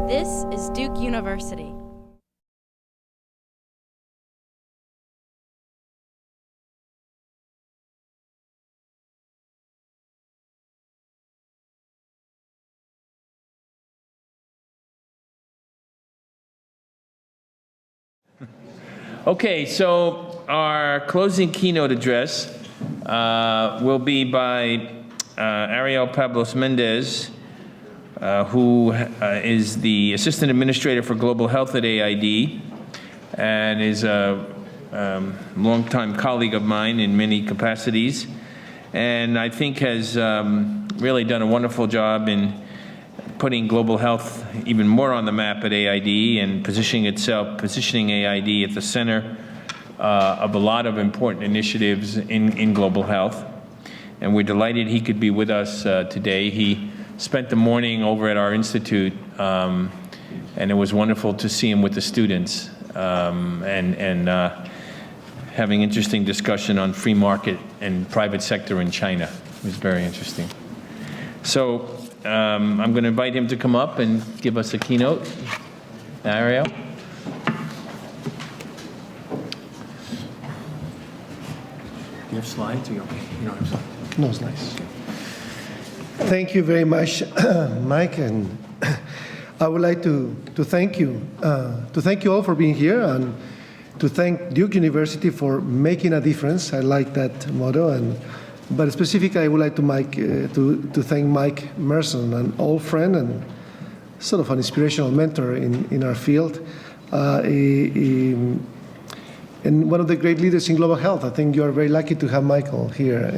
This is Duke University. Okay, so our closing keynote address will be by Ariel Pablos-Méndez, who is the Assistant Administrator for Global Health at AID and is a longtime colleague of mine in many capacities, and I think has really done a wonderful job in putting global health even more on the map at AID and positioning AID at the center of a lot of important initiatives in global health. And we're delighted he could be with us today. He spent the morning over at our institute, and it was wonderful to see him with the students and having interesting discussion on free market and private sector in China. It was very interesting. So I'm going to invite him to come up and give us a keynote. Ariel? Do you have slides? Or you okay? You don't have slides? No slides. Thank you very much, Mike, and I would like to thank you all for being here, and to thank Duke University for making a difference. I like that motto, but specifically I would like to thank Mike Merson, an old friend and sort of an inspirational mentor in our field, and one of the great leaders in global health. I think you are very lucky to have Michael here,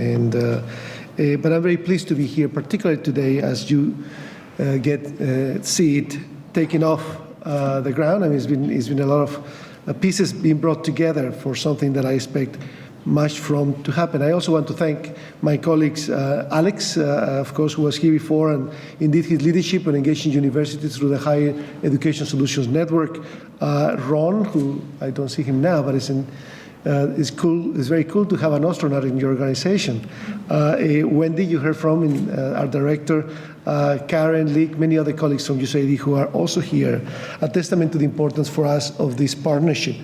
but I'm very pleased to be here, particularly today, as you see it taking off the ground. I mean, it's been a lot of pieces being brought together for something that I expect much from to happen. I also want to thank my colleagues, Alex, of course, who was here before, and indeed his leadership on engaging universities through the Higher Education Solutions Network. Ron, who I don't see him now, but it's cool. It's very cool to have an astronaut in your organization. Wendy, you heard from, our director, Karen, Leek, many other colleagues from USAID who are also here, a testament to the importance for us of this partnership.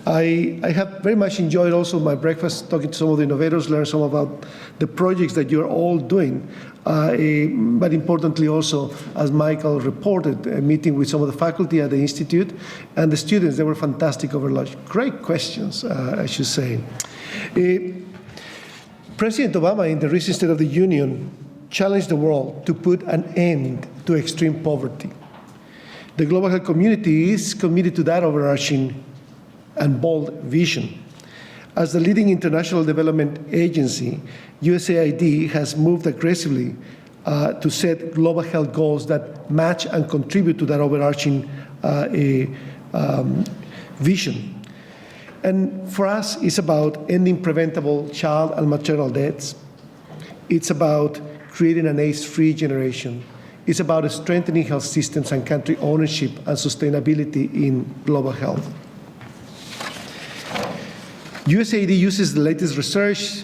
I have very much enjoyed also my breakfast, talking to some of the innovators, learn some about the projects that you're all doing. But importantly also, as Michael reported, a meeting with some of the faculty at the Institute and the students. They were fantastic over lunch. Great questions, I should say. President Obama, in the recent State of the Union, challenged the world to put an end to extreme poverty. The global health community is committed to that overarching and bold vision. As the leading international development agency, USAID has moved aggressively to set global health goals that match and contribute to that overarching vision. And for us, it's about ending preventable child and maternal deaths. It's about creating an AIDS-free generation. It's about strengthening health systems and country ownership and sustainability in global health. USAID uses the latest research,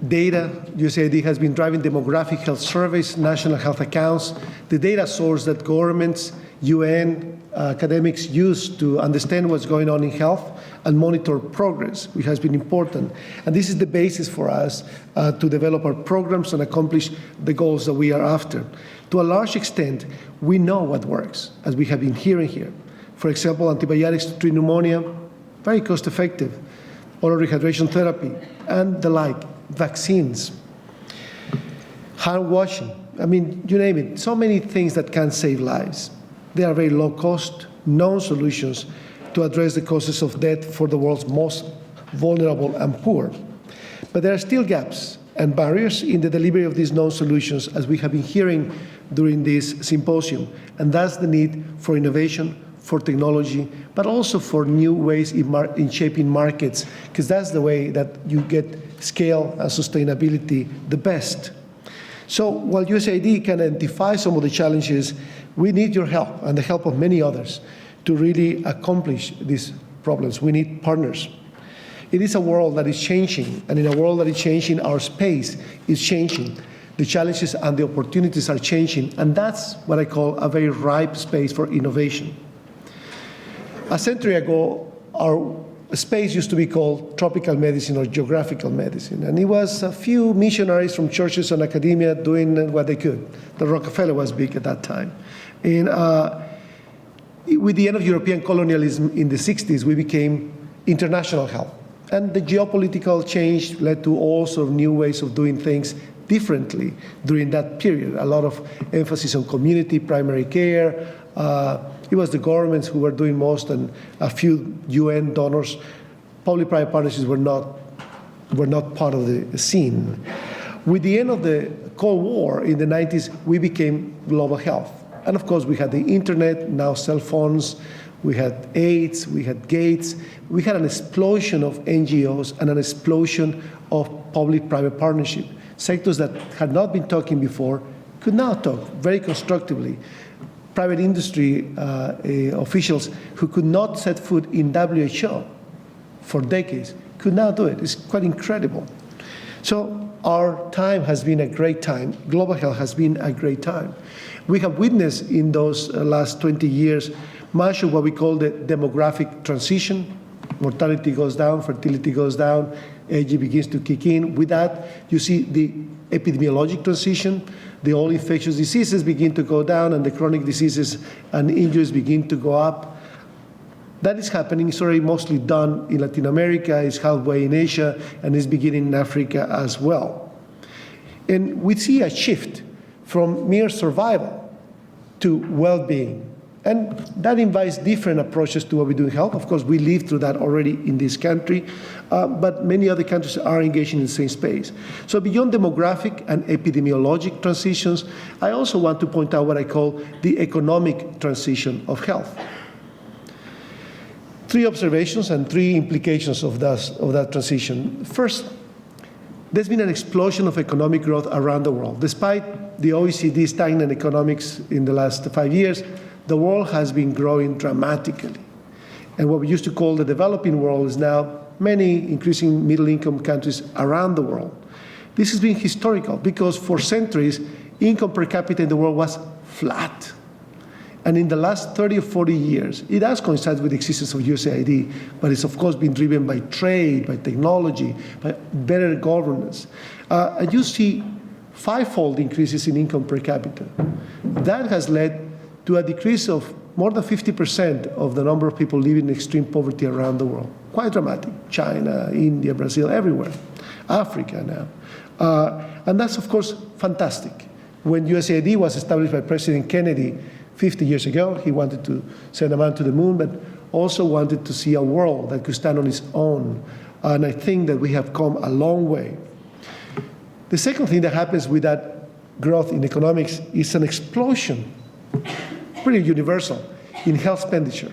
data. USAID has been driving demographic health surveys, national health accounts, the data source that governments, UN, academics use to understand what's going on in health and monitor progress, which has been important. And this is the basis for us to develop our programs and accomplish the goals that we are after. To a large extent, we know what works, as we have been hearing here. For example, antibiotics to treat pneumonia, very cost effective. Oral rehydration therapy, and the like, vaccines, hand washing, I mean, you name it, so many things that can save lives. They are very low cost, known solutions to address the causes of death for the world's most vulnerable and poor. But there are still gaps and barriers in the delivery of these known solutions, as we have been hearing during this symposium, and that's the need for innovation, for technology, but also for new ways in shaping markets, because that's the way that you get scale and sustainability the best. So while USAID can identify some of the challenges, we need your help and the help of many others to really accomplish these problems. We need partners. It is a world that is changing, and in a world that is changing, our space is changing. The challenges and the opportunities are changing, and that's what I call a very ripe space for innovation. A century ago, our space used to be called tropical medicine or geographical medicine, and it was a few missionaries from churches and academia doing what they could. The Rockefeller was big at that time. And with the end of European colonialism in the 60s, we became international health. And the geopolitical change led to all sorts of new ways of doing things differently during that period. A lot of emphasis on community, primary care. It was the governments who were doing most, and a few UN donors. Public-private partnerships were not part of the scene. With the end of the Cold War in the 90s, we became global health. And of course, we had the internet, now cell phones, we had AIDS, we had Gates. We had an explosion of NGOs and an explosion of public-private partnership. Sectors that had not been talking before could now talk very constructively. Private industry officials who could not set foot in WHO for decades could now do it. It's quite incredible. So our time has been a great time. Global health has been a great time. We have witnessed in those last 20 years much of what we call the demographic transition. Mortality goes down, fertility goes down, aging begins to kick in. With that, you see the epidemiologic transition. The all infectious diseases begin to go down, and the chronic diseases and injuries begin to go up. That is happening. It's already mostly done in Latin America, it's halfway in Asia, and it's beginning in Africa as well. And we see a shift from mere survival to well-being. And that invites different approaches to what we do in health. Of course, we live through that already in this country, but many other countries are engaging in the same space. So beyond demographic and epidemiologic transitions, I also want to point out what I call the economic transition of health. 3 observations and 3 implications of that transition. First, there's been an explosion of economic growth around the world. Despite the OECD stagnant economics in the last 5 years, the world has been growing dramatically. And what we used to call the developing world is now many increasing middle-income countries around the world. This has been historical because for centuries, income per capita in the world was flat. And in the last 30 or 40 years, it has coincided with the existence of USAID, but it's of course been driven by trade, by technology, by better governance. And you see 5-fold increases in income per capita. That has led to a decrease of more than 50% of the number of people living in extreme poverty around the world. Quite dramatic. China, India, Brazil, everywhere. Africa now. And that's, of course, fantastic. When USAID was established by President Kennedy 50 years ago, he wanted to send a man to the moon, but also wanted to see a world that could stand on its own. And I think that we have come a long way. The second thing that happens with that growth in economics is an explosion, pretty universal, in health expenditure.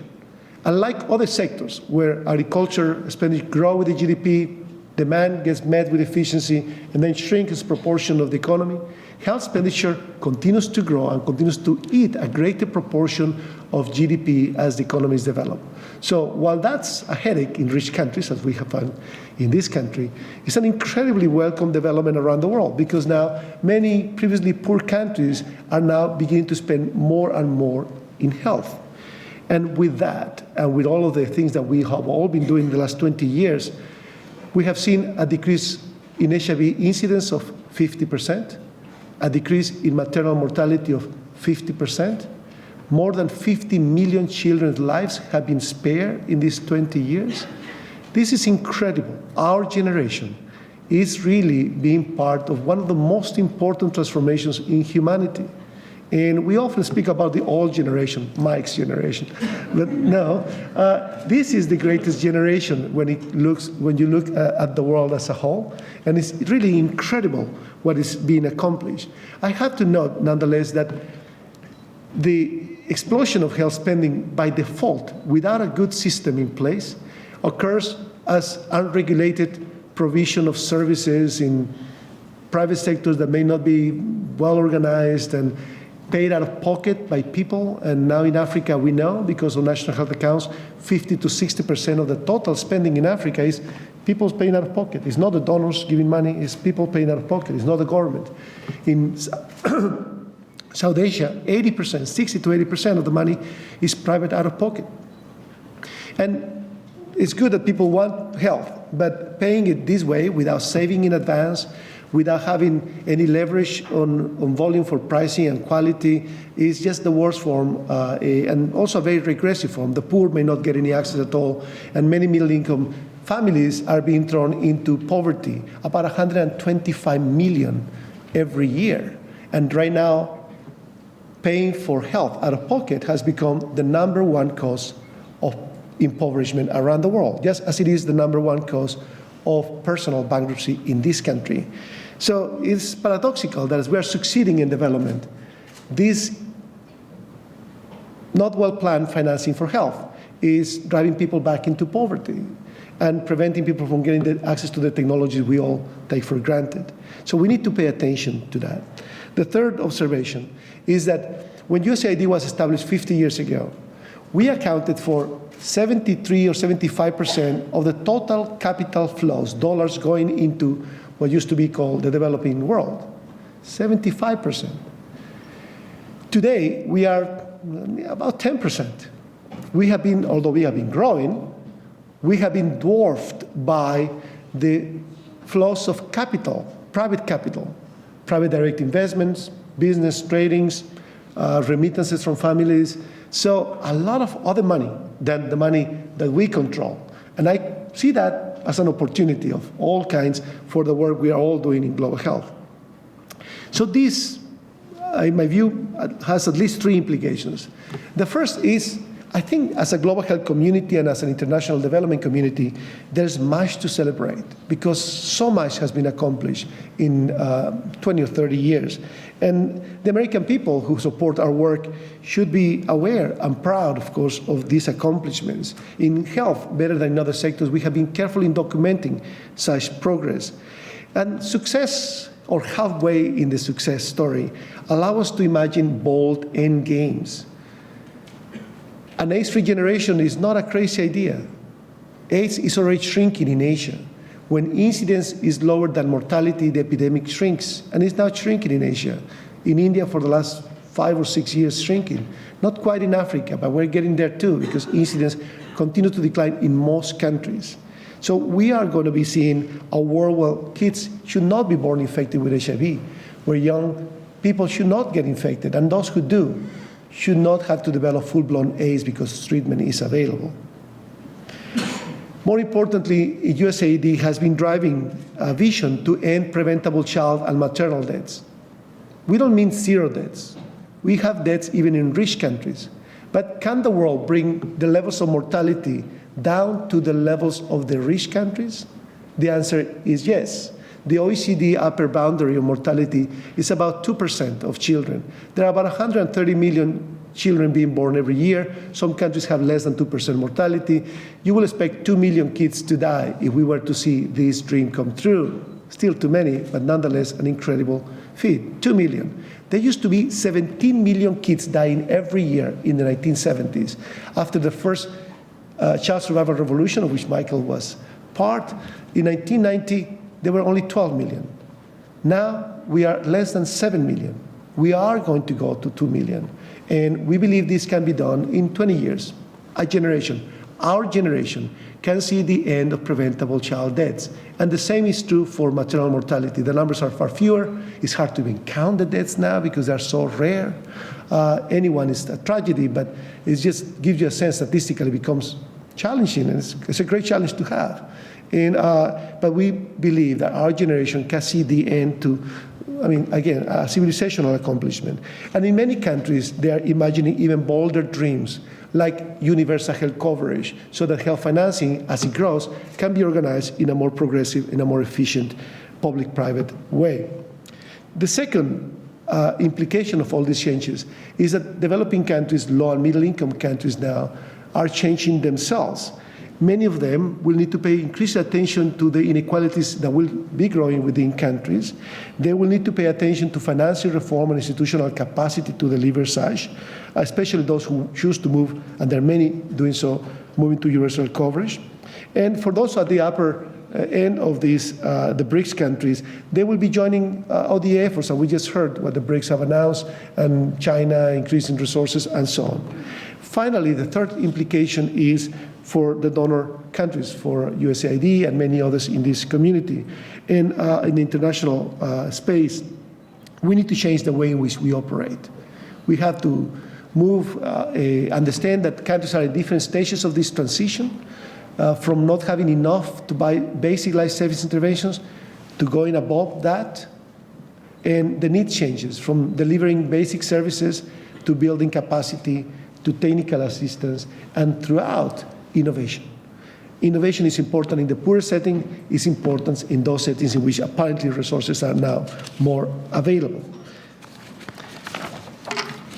Unlike other sectors where agriculture expenditure grow with the GDP, demand gets met with efficiency, and then shrinks as proportion of the economy, health expenditure continues to grow and continues to eat a greater proportion of GDP as the economies develop. So while that's a headache in rich countries, as we have found in this country, it's an incredibly welcome development around the world because now many previously poor countries are now beginning to spend more and more in health. And with that, and with all of the things that we have all been doing in the last 20 years, we have seen a decrease in HIV incidence of 50%, a decrease in maternal mortality of 50%. More than 50 million children's lives have been spared in these 20 years. This is incredible. Our generation is really being part of one of the most important transformations in humanity. And we often speak about the old generation, Mike's generation. But no, this is the greatest generation when you look at the world as a whole. And it's really incredible what is being accomplished. I have to note, nonetheless, that the explosion of health spending by default, without a good system in place, occurs as unregulated provision of services in private sectors that may not be well organized and paid out of pocket by people. And now in Africa, we know, because of national health accounts, 50 to 60% of the total spending in Africa is People's paying out of pocket. It's not the donors giving money, it's people paying out of pocket. It's not the government. In South Asia, 80%, 60 to 80% of the money is private out of pocket. And it's good that people want health, but paying it this way without saving in advance, without having any leverage on volume for pricing and quality is just the worst form, and also a very regressive form. The poor may not get any access at all, and many middle-income families are being thrown into poverty, about 125 million every year. And right now, paying for health out of pocket has become the #1 cause of impoverishment around the world, just as it is the #1 cause of personal bankruptcy in this country. So it's paradoxical that as we are succeeding in development, this not well-planned financing for health is driving people back into poverty and preventing people from getting the access to the technologies we all take for granted. So we need to pay attention to that. The third observation is that when USAID was established 50 years ago, we accounted for 73 or 75% of the total capital flows, dollars going into what used to be called the developing world, 75%. Today, we are about 10%. We have been, although we have been growing, we have been dwarfed by the flows of capital, private direct investments, business tradings, remittances from families. So a lot of other money than the money that we control. And I see that as an opportunity of all kinds for the work we are all doing in global health. So this, in my view, has at least 3 implications. The first is, I think as a global health community and as an international development community, there's much to celebrate because so much has been accomplished in 20 or 30 years. And the American people who support our work should be aware and proud, of course, of these accomplishments. In health, better than in other sectors, we have been careful in documenting such progress. And success, or halfway in the success story, allow us to imagine bold end games. An AIDS-free generation is not a crazy idea. AIDS is already shrinking in Asia. When incidence is lower than mortality, the epidemic shrinks, and it's now shrinking in Asia. In India, for the last 5 or 6 years, shrinking. Not quite in Africa, but we're getting there too, because incidence continues to decline in most countries. So we are going to be seeing a world where kids should not be born infected with HIV, where young people should not get infected, and those who do should not have to develop full-blown AIDS because treatment is available. More importantly, USAID has been driving a vision to end preventable child and maternal deaths. We don't mean 0 deaths. We have deaths even in rich countries. But can the world bring the levels of mortality down to the levels of the rich countries? The answer is yes. The OECD upper boundary of mortality is about 2% of children. There are about 130 million children being born every year. Some countries have less than 2% mortality. You will expect 2 million kids to die if we were to see this dream come true. Still too many, but nonetheless an incredible feat. 2 million. There used to be 17 million kids dying every year in the 1970s. After the first child survival revolution, of which Michael was part, in 1990, there were only 12 million. Now we are less than 7 million. We are going to go to 2 million. And we believe this can be done in 20 years. A generation, our generation, can see the end of preventable child deaths. And the same is true for maternal mortality. The numbers are far fewer. It's hard to even count the deaths now because they're so rare. Anyone is a tragedy, but it just gives you a sense statistically becomes challenging, and it's a great challenge to have. And, but we believe that our generation can see the end to, I mean, again, a civilizational accomplishment. And in many countries, they are imagining even bolder dreams, like universal health coverage, so that health financing, as it grows, can be organized in a more progressive, in a more efficient public-private way. The second implication of all these changes is that developing countries, low and middle-income countries now, are changing themselves. Many of them will need to pay increased attention to the inequalities that will be growing within countries. They will need to pay attention to financial reform and institutional capacity to deliver such, especially those who choose to move, and there are many doing so, moving to universal coverage. And for those at the upper end of these, the BRICS countries, they will be joining ODA efforts, and we just heard what the BRICS have announced, and China increasing resources and so on. Finally, the third implication is for the donor countries, for USAID and many others in this community. In the international space, we need to change the way in which we operate. We have to move, understand that countries are at different stages of this transition, from not having enough to buy basic life service interventions to going above that. And the need changes from delivering basic services to building capacity to technical assistance and throughout innovation. Innovation is important in the poor setting, is important in those settings in which apparently resources are now more available.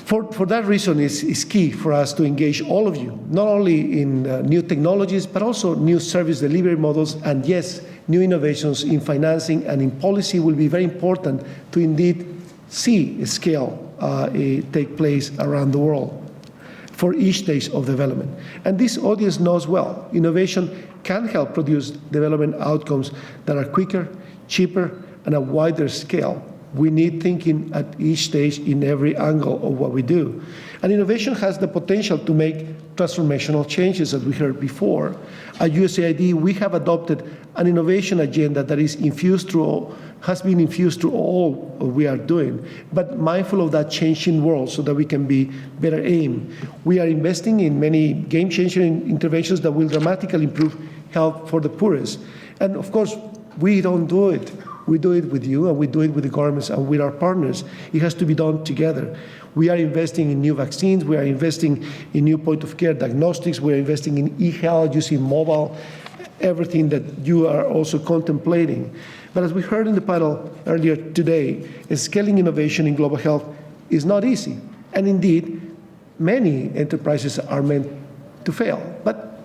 For that reason, it's key for us to engage all of you, not only in new technologies, but also new service delivery models, and yes, new innovations in financing and in policy will be very important to indeed see scale take place around the world for each stage of development. And this audience knows well, innovation can help produce development outcomes that are quicker, cheaper, and a wider scale. We need thinking at each stage in every angle of what we do. And innovation has the potential to make transformational changes, as we heard before. At USAID, we have adopted an innovation agenda that is has been infused through all we are doing, but mindful of that changing world so that we can be better aimed. We are investing in many game-changing interventions that will dramatically improve health for the poorest. And of course, we don't do it. We do it with you, and we do it with the governments and with our partners. It has to be done together. We are investing in new vaccines. We are investing in new point-of-care diagnostics. We are investing in e-health using mobile, everything that you are also contemplating. But as we heard in the panel earlier today, scaling innovation in global health is not easy. And indeed, many enterprises are meant to fail. But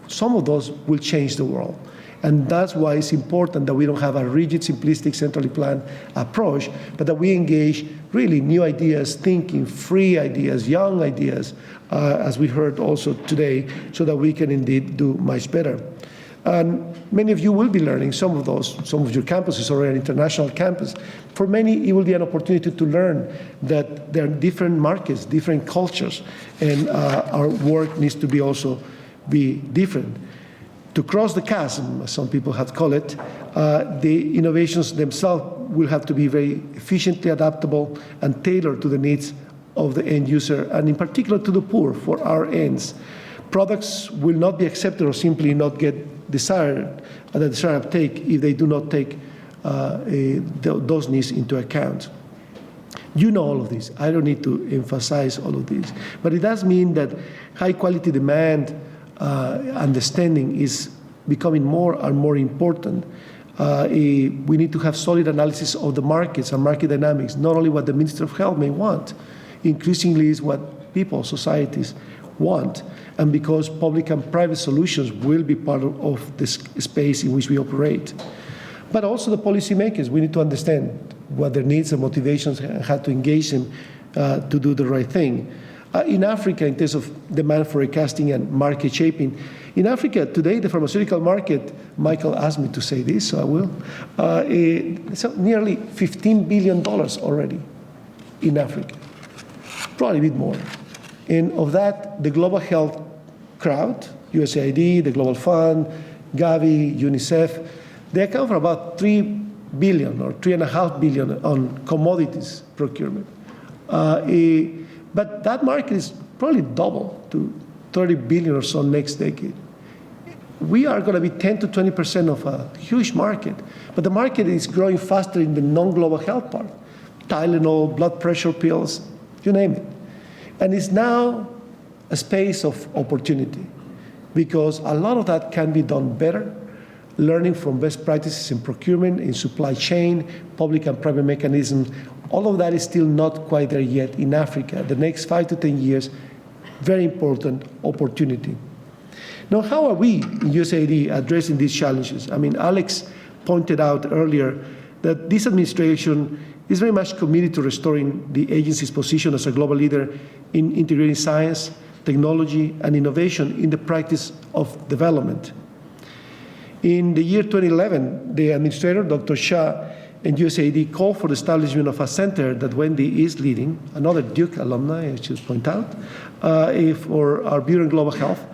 some of those will change the world. And that's why it's important that we don't have a rigid, simplistic, centrally planned approach, but that we engage really new ideas, thinking, free ideas, young ideas, as we heard also today, so that we can indeed do much better. And many of you will be learning some of those. Some of your campuses are an international campus. For many, it will be an opportunity to learn that there are different markets, different cultures, and our work needs to be also be different. To cross the chasm, as some people have called it, the innovations themselves will have to be very efficiently adaptable and tailored to the needs of the end user, and in particular to the poor for our ends. Products will not be accepted or simply not get the desired uptake if they do not take those needs into account. You know all of this. I don't need to emphasize all of this. But it does mean that high-quality demand understanding is becoming more and more important. We need to have solid analysis of the markets and market dynamics, not only what the Minister of Health may want, increasingly is what people, societies want, and because public and private solutions will be part of this space in which we operate. But also the policymakers, we need to understand what their needs and motivations and how to engage them to do the right thing. In Africa, in terms of demand forecasting and market shaping, in Africa today, the pharmaceutical market, Michael asked me to say this, so I will, it's nearly $15 billion already in Africa, probably a bit more. And of that, the global health crowd, USAID, the Global Fund, Gavi, UNICEF, they account for about $3 billion or $3.5 billion on commodities procurement. But that market is probably double to 30 billion or so next decade. We are going to be 10 to 20% of a huge market, but the market is growing faster in the non-global health part. Tylenol, blood pressure pills, you name it. And it's now a space of opportunity because a lot of that can be done better, learning from best practices in procurement, in supply chain, public and private mechanisms. All of that is still not quite there yet in Africa. The next 5 to 10 years, very important opportunity. Now, how are we in USAID addressing these challenges? I mean, Alex pointed out earlier that this administration is very much committed to restoring the agency's position as a global leader in integrating science, technology, and innovation in the practice of development. In the year 2011, the administrator, Dr. Shah, and USAID called for the establishment of a center that Wendy is leading, another Duke alumni, I should point out, for our Bureau of Global Health,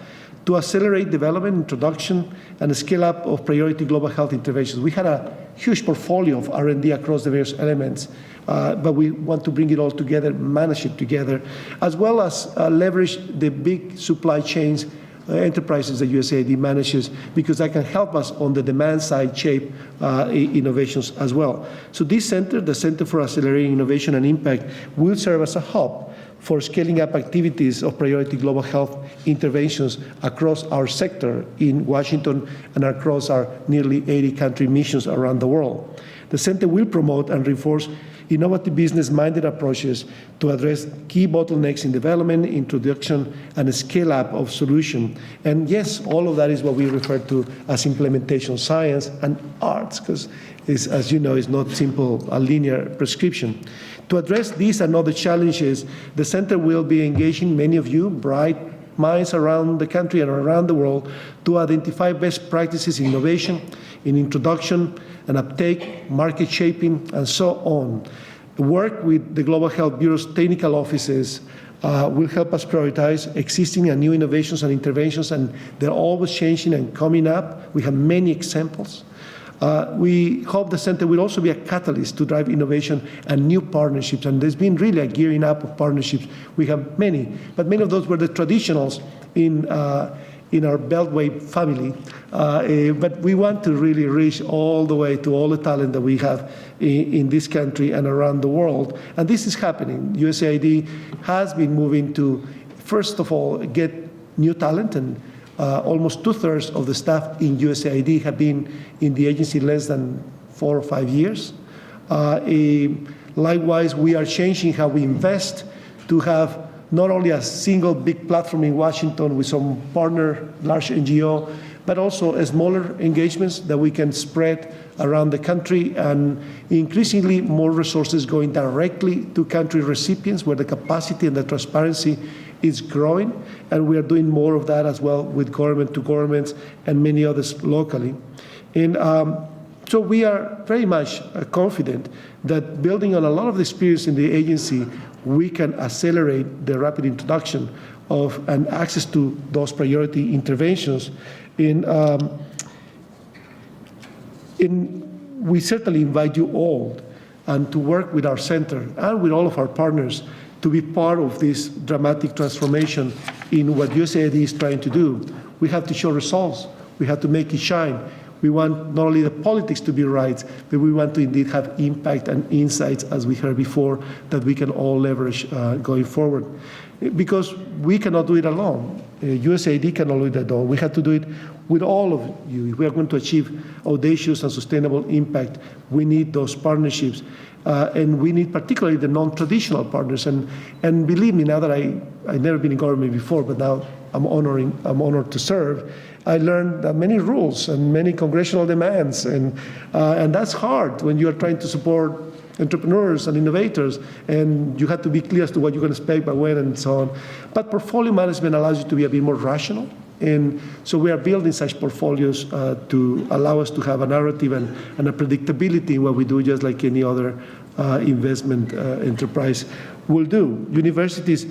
to accelerate development, introduction, and scale up of priority global health interventions. We had a huge portfolio of R&D across the various elements, but we want to bring it all together, manage it together, as well as leverage the big supply chains enterprises that USAID manages, because that can help us on the demand side shape innovations as well. So this center, the Center for Accelerating Innovation and Impact, will serve as a hub for scaling up activities of priority global health interventions across our sector in Washington and across our nearly 80-country missions around the world. The center will promote and reinforce innovative business-minded approaches to address key bottlenecks in development, introduction, and scale-up of solutions. And yes, all of that is what we refer to as implementation science and arts, because, as you know, it's not simple, a linear prescription. To address these and other challenges, the center will be engaging many of you, bright minds around the country and around the world, to identify best practices in innovation, in introduction and uptake, market shaping, and so on. Work with the Global Health Bureau's technical offices will help us prioritize existing and new innovations and interventions, and they're always changing and coming up. We have many examples. We hope the center will also be a catalyst to drive innovation and new partnerships, and there's been really a gearing up of partnerships. We have many, but many of those were the traditionals in our Beltway family, but we want to really reach all the way to all the talent that we have in this country and around the world, and this is happening. USAID has been moving to, first of all, get new talent, and almost 2/3 of the staff in USAID have been in the agency less than 4 or 5 years. Likewise, we are changing how we invest to have not only a single big platform in Washington with some partner, large NGO, but also smaller engagements that we can spread around the country, and increasingly more resources going directly to country recipients where the capacity and the transparency is growing, and we are doing more of that as well with government to governments and many others locally. And so we are very much confident that building on a lot of the experience in the agency, we can accelerate the rapid introduction of and access to those priority interventions. We certainly invite you all and to work with our center and with all of our partners to be part of this dramatic transformation in what USAID is trying to do. We have to show results. We have to make it shine. We want not only the politics to be right, but we want to indeed have impact and insights, as we heard before, that we can all leverage going forward. Because we cannot do it alone. USAID cannot do it alone. We have to do it with all of you. If we are going to achieve audacious and sustainable impact, we need those partnerships. And we need particularly the non-traditional partners. And believe me, now that I've never been in government before, but now I'm honored to serve, I learned that many rules and many congressional demands, and that's hard when you are trying to support entrepreneurs and innovators, and you have to be clear as to what you're going to expect, by when, and so on. But portfolio management allows you to be a bit more rational, and so we are building such portfolios to allow us to have a narrative and a predictability in what we do, just like any other investment enterprise will do. Universities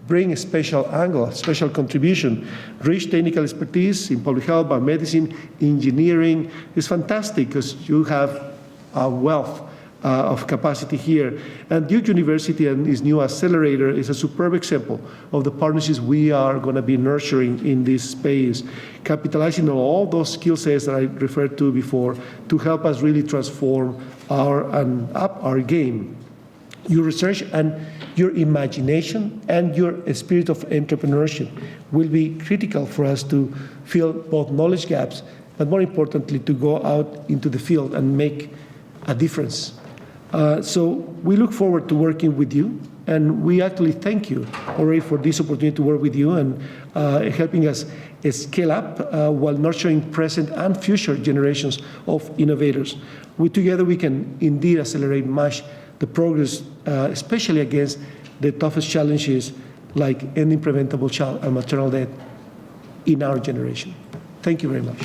bring a special angle, a special contribution. Rich technical expertise in public health, biomedicine, engineering is fantastic because you have a wealth of capacity here. And Duke University and its new Accelerator is a superb example of the partnerships we are going to be nurturing in this space, capitalizing on all those skill sets that I referred to before to help us really transform and up our game. Your research and your imagination and your spirit of entrepreneurship will be critical for us to fill both knowledge gaps, but more importantly, to go out into the field and make a difference. So we look forward to working with you, and we actually thank you already for this opportunity to work with you and helping us scale up while nurturing present and future generations of innovators. Together we can indeed accelerate much the progress, especially against the toughest challenges like ending preventable child and maternal death in our generation. Thank you very much.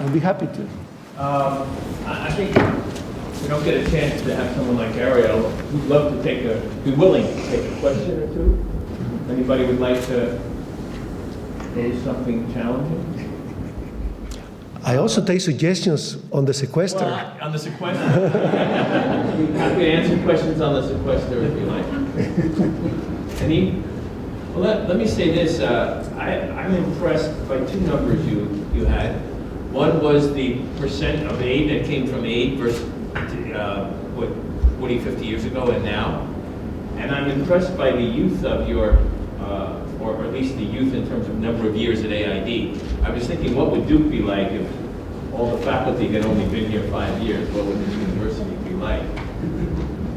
I'll be happy to. I think we don't get a chance to have someone like Ariel who'd love to be willing to take a question or two. Anybody would like to pose something challenging? I also take suggestions on the sequester. Well, on the sequester. Happy to answer questions on the sequester if you like. Any? Well, let me say this. I'm impressed by two numbers you had. One was the percent of aid that came from aid versus 40, 50 years ago and now. And I'm impressed by the youth of your, or at least the youth in terms of number of years at AID. I was thinking, what would Duke be like if all the faculty had only been here 5 years? What would this university be like?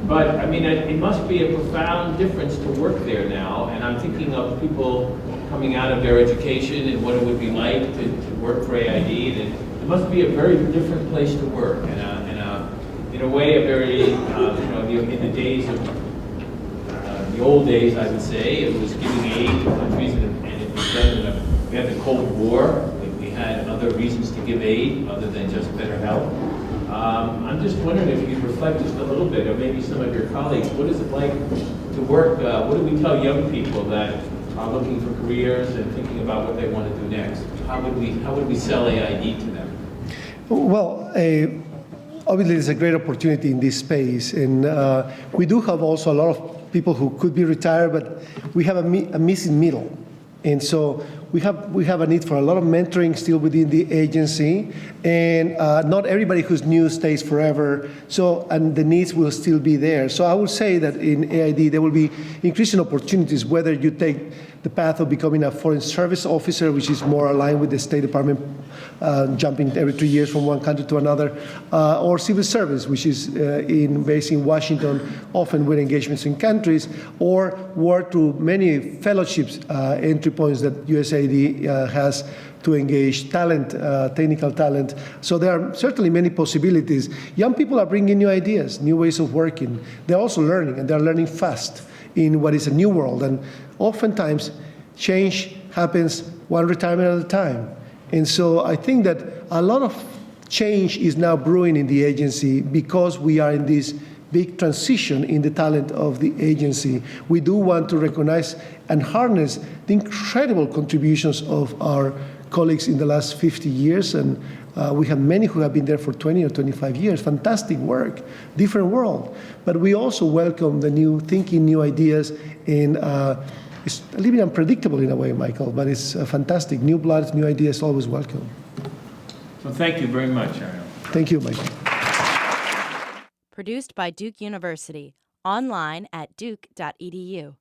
But, I mean, it must be a profound difference to work there now. And I'm thinking of people coming out of their education and what it would be like to work for AID. And it must be a very different place to work. And in a way, a very, in the days of, the old days, I would say, it was giving aid to countries, and it was done we had the Cold War. We had other reasons to give aid other than just better health. I'm just wondering if you could reflect just a little bit, or maybe some of your colleagues, what is it like to work? What do we tell young people that are looking for careers and thinking about what they want to do next? How would we sell AID to them? Well, obviously there's a great opportunity in this space, and we do have also a lot of people who could be retired, but we have a missing middle. And so we have a need for a lot of mentoring still within the agency, and not everybody who's new stays forever. So, and the needs will still be there. So I would say that in AID there will be increasing opportunities, whether you take the path of becoming a foreign service officer, which is more aligned with the State Department, jumping every 3 years from one country to another, or civil service, which is based in Washington, often with engagements in countries, or work to many fellowships, entry points that USAID has to engage talent, technical talent. So there are certainly many possibilities. Young people are bringing new ideas, new ways of working. They're also learning, and they're learning fast in what is a new world. And oftentimes, change happens one retirement at a time. And so I think that a lot of change is now brewing in the agency because we are in this big transition in the talent of the agency. We do want to recognize and harness the incredible contributions of our colleagues in the last 50 years, and we have many who have been there for 20 or 25 years. Fantastic work, different world. But we also welcome the new thinking, new ideas, and it's a little bit unpredictable in a way, Michael, but it's fantastic. New blood, new ideas, always welcome. So thank you very much, Ariel. Thank you, Michael. Produced by Duke University. Online at duke.edu.